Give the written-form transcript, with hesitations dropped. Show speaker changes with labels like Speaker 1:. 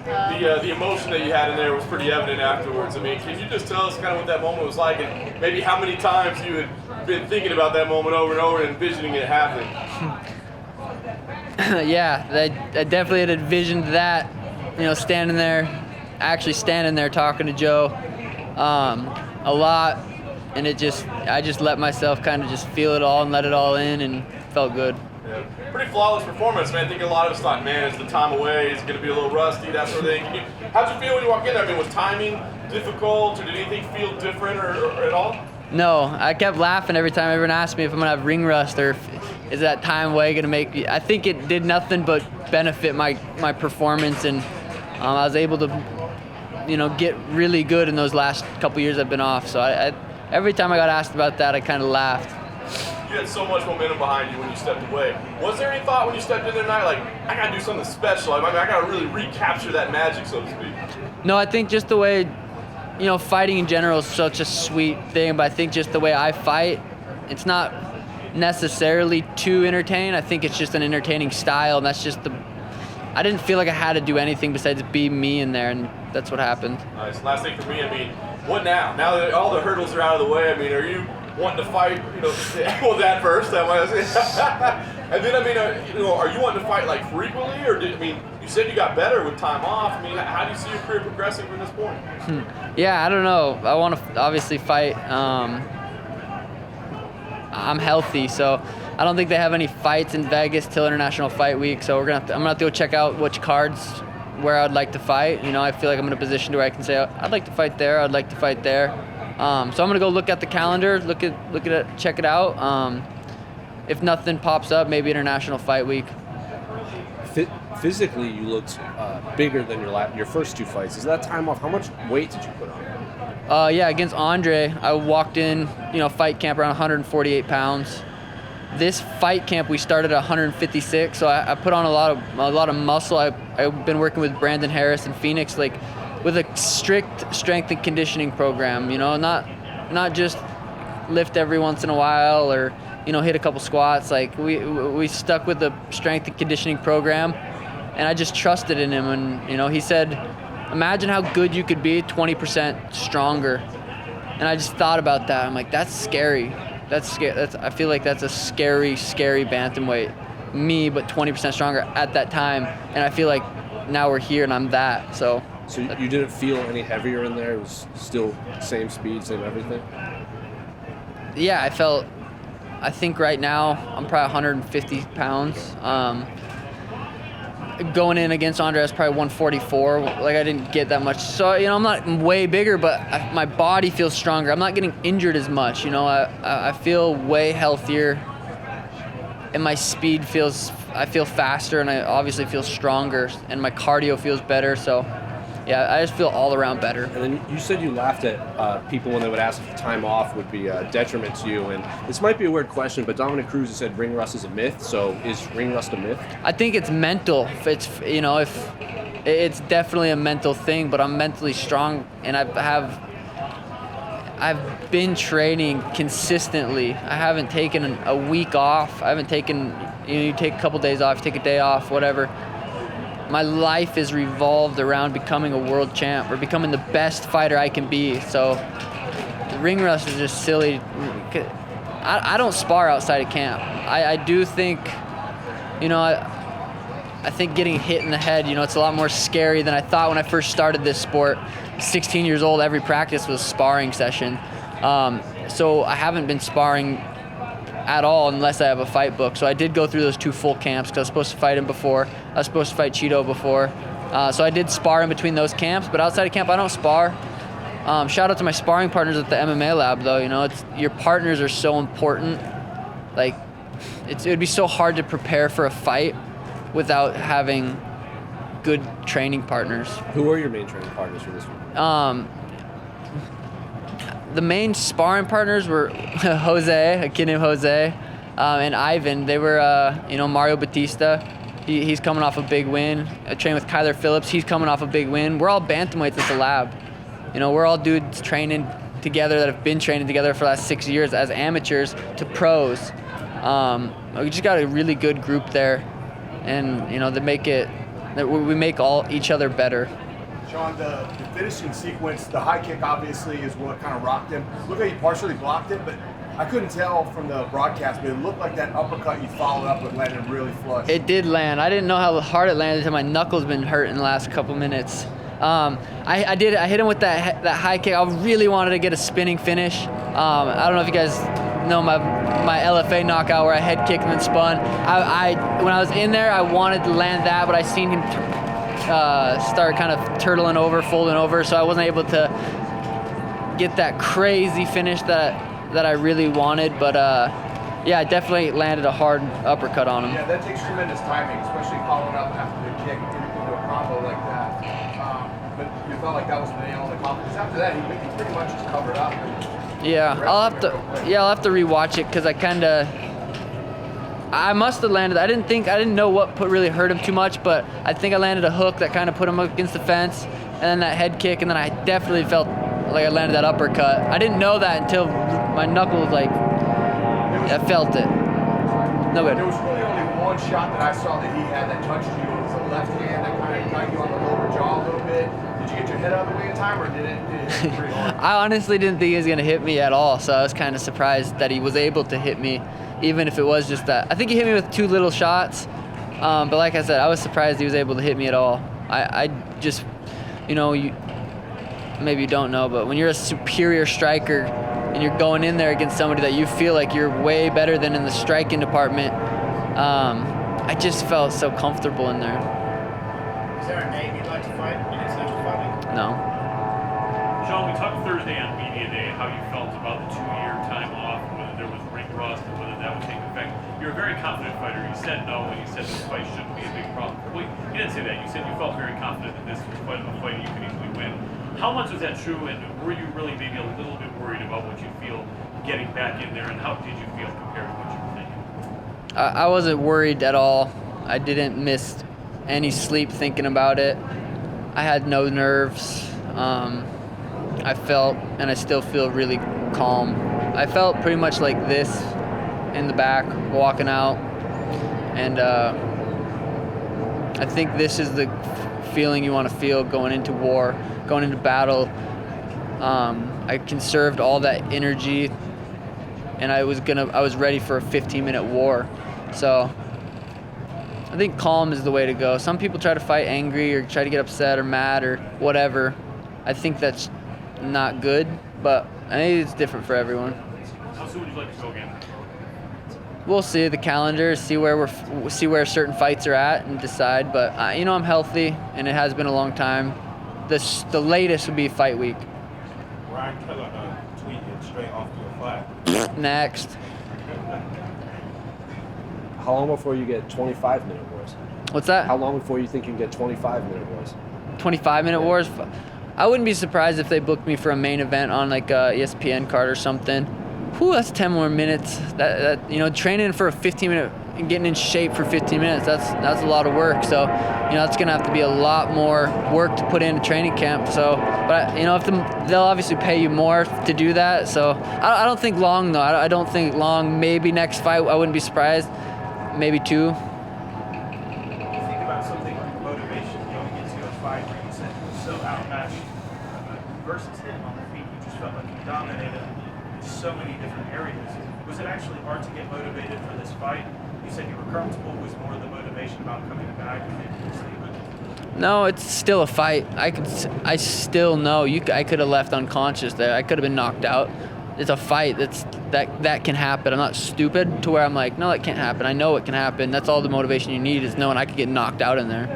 Speaker 1: The emotion that you had in there was pretty evident afterwards. I mean, can you just tell us kind of what that moment was like, and maybe how many times you had been thinking about that moment over and over and envisioning it happening?
Speaker 2: Yeah, I definitely had envisioned that, standing there talking to Joe a lot, and I just let myself kind of just feel it all and let it all in, and felt good.
Speaker 1: Yeah. Pretty flawless performance, man. I think a lot of us thought, man, is the time away? Is it going to be a little rusty, that sort of thing? How'd you feel when you walked in there? I mean, was timing difficult, or did anything feel different or at all?
Speaker 2: No, I kept laughing every time everyone asked me if I'm going to have ring rust or is that time away going to make me. I think it did nothing but benefit my performance, and I was able to, get really good in those last couple years I've been off. So every time I got asked about that, I kind of laughed.
Speaker 1: You had so much momentum behind you when you stepped away. Was there any thought when you stepped in there tonight, like, I got to do something special? I got to really recapture that magic, so to speak?
Speaker 2: No, I think just the way, fighting in general is such a sweet thing, but I think just the way I fight, it's not necessarily too entertaining. I think it's just an entertaining style, and that's just I didn't feel like I had to do anything besides be me in there, and that's what happened.
Speaker 1: Nice. Last thing for me, I mean, what now? Now that all the hurdles are out of the way, I mean, are you wanting to fight, well, that first, that might and then, I mean, are you wanting to fight, like, frequently, or you said you got better with time off. I mean, how do you see your career progressing from this point?
Speaker 2: Yeah, I don't know. I want to obviously fight. I'm healthy, so I don't think they have any fights in Vegas till International Fight Week, so I'm gonna have to go check out which cards where I'd like to fight. I feel like I'm in a position where I can say, I'd like to fight there, I'd like to fight there. So I'm gonna go look at the calendar, look at it, check it out. If nothing pops up, maybe International Fight Week.
Speaker 3: Physically, you looked bigger than your first two fights. Is that time off? How much weight did you put on?
Speaker 2: Yeah, against Andre, I walked in, fight camp around 148 pounds. This fight camp, we started at 156, so I put on a lot of muscle. I've been working with Brandon Harris in Phoenix, like, with a strict strength and conditioning program, not just lift every once in a while or, hit a couple squats. Like, we stuck with the strength and conditioning program, and I just trusted in him. And, he said, imagine how good you could be 20% stronger. And I just thought about that. I'm like, that's scary. That's scary. I feel like that's a scary, scary bantamweight. Me, but 20% stronger at that time. And I feel like now we're here and I'm that. So
Speaker 3: you didn't feel any heavier in there? It was still same speed, same everything?
Speaker 2: Yeah, I think right now I'm probably 150 pounds. Going in against Andre, I was probably 144. Like, I didn't get that much. So, I'm not way bigger, but my body feels stronger. I'm not getting injured as much. I feel way healthier, and my speed I feel faster, and I obviously feel stronger, and my cardio feels better. So, yeah, I just feel all around better.
Speaker 3: And then you said you laughed at people when they would ask if the time off would be a detriment to you. And this might be a weird question, but Dominic Cruz has said ring rust is a myth. So is ring rust a myth?
Speaker 2: I think it's mental. If it's definitely a mental thing, but I'm mentally strong, and I've been training consistently. I haven't taken a week off. I haven't taken, you take a couple days off, take a day off, whatever. My life is revolved around becoming a world champ or becoming the best fighter I can be. So the ring rust is just silly. I don't spar outside of camp. I do think, I think getting hit in the head, it's a lot more scary than I thought when I first started this sport. 16 years old, every practice was a sparring session. So I haven't been sparring at all unless I have a fight book. So I did go through those 2 full camps because I was supposed to fight him before. I was supposed to fight Cheeto before. So I did spar in between those camps, but outside of camp, I don't spar. Shout out to my sparring partners at the MMA lab, though. Your partners are so important. Like, it would be so hard to prepare for a fight without having good training partners.
Speaker 3: Who are your main training partners for this one?
Speaker 2: The main sparring partners were José, a kid named José, and Ivan. They were, Mario Batista. He's coming off a big win. I trained with Kyler Phillips. He's coming off a big win. We're all bantamweights at the lab. We're all dudes training together that have been training together for the last 6 years as amateurs to pros. We just got a really good group there, and they make it that we make each other better.
Speaker 4: Sean, the finishing sequence, the high kick obviously is what kind of rocked him. Looked like he partially blocked it, but I couldn't tell from the broadcast, but it looked like that uppercut you followed up with landed really flush.
Speaker 2: It did land. I didn't know how hard it landed until my knuckles been hurting the last couple minutes. I hit him with that high kick. I really wanted to get a spinning finish. I don't know if you guys know my LFA knockout where I head kicked and then spun. When I was in there, I wanted to land that, but I seen him start kind of turtling over, folding over, so I wasn't able to get that crazy finish that I really wanted. But yeah, I definitely landed a hard uppercut on him.
Speaker 4: Yeah, that takes tremendous timing, especially following up after the kick into a combo like that. But you felt like that was the nail in the coffin. Because after that, he pretty much just covered up.
Speaker 2: Yeah, I'll have to rewatch it because I must have landed. I didn't know what really hurt him too much, but I think I landed a hook that kind of put him up against the fence, and then that head kick, and then I definitely felt like I landed that uppercut. I didn't know that until my knuckles, like, I felt it. No good.
Speaker 4: There was really only one shot that I saw that he had that touched you. It was a left hand that kind of got you on the lower jaw a little bit. Did you get your head out of the way in time, or did it hit you pretty hard?
Speaker 2: I honestly didn't think he was going to hit me at all, so I was kind of surprised that he was able to hit me, even if it was just that. I think he hit me with 2 little shots, but like I said, I was surprised he was able to hit me at all. I just, maybe you don't know, but when you're a superior striker and you're going in there against somebody that you feel like you're way better than in the striking department, I just felt so comfortable in there.
Speaker 5: Is there a name you'd like to fight in international fighting?
Speaker 2: No.
Speaker 6: Sean, we talked Thursday on Media Day how you felt about the 2-year time off, whether there was ring rust and whether that would take effect. You're a very confident fighter. You said no when you said this fight shouldn't be a big problem. Well, you didn't say that. You said you felt very confident that this was quite a fight you could easily win. How much was that true, and were you really maybe a little bit worried about what you feel getting back in there, and how did you feel compared to what you were thinking?
Speaker 2: I wasn't worried at all. I didn't miss any sleep thinking about it. I had no nerves. I felt, and I still feel, really calm. I felt pretty much like this in the back walking out, and I think this is the feeling you want to feel going into war, going into battle. I conserved all that energy, and I was ready for a 15-minute war. So I think calm is the way to go. Some people try to fight angry or try to get upset or mad or whatever. I think that's not good, but I think it's different for everyone.
Speaker 6: How soon would you like to go again?
Speaker 2: We'll see the calendar, see where certain fights are at, and decide. But I'm healthy, and it has been a long time. The latest would be fight week.
Speaker 5: Ryan Keller tweeted straight after your fight.
Speaker 2: Next.
Speaker 3: How long before you get 25-minute wars?
Speaker 2: What's that?
Speaker 3: How long before you think you can get 25-minute wars?
Speaker 2: 25-minute wars. I wouldn't be surprised if they booked me for a main event on like a ESPN card or something. Whew, that's 10 more minutes. That training for a 15-minute and getting in shape for 15 minutes. That's a lot of work. So, it's gonna have to be a lot more work to put in a training camp. So, but they'll obviously pay you more to do that. So, I don't think long though. I don't think long. Maybe next fight, I wouldn't be surprised. Maybe 2.
Speaker 5: You think about something like motivation going into a fight where you said you were so outmatched versus him on the feet. You just felt like you dominated in so many different areas. Was it actually hard to get motivated for this fight? You said you were comfortable. Was more of the motivation about coming back and making a statement?
Speaker 2: No, it's still a fight. I still know I could have left unconscious there. I could have been knocked out. It's a fight. That can happen. I'm not stupid to where I'm like, no, it can't happen. I know it can happen. That's all the motivation you need is knowing I could get knocked out in there.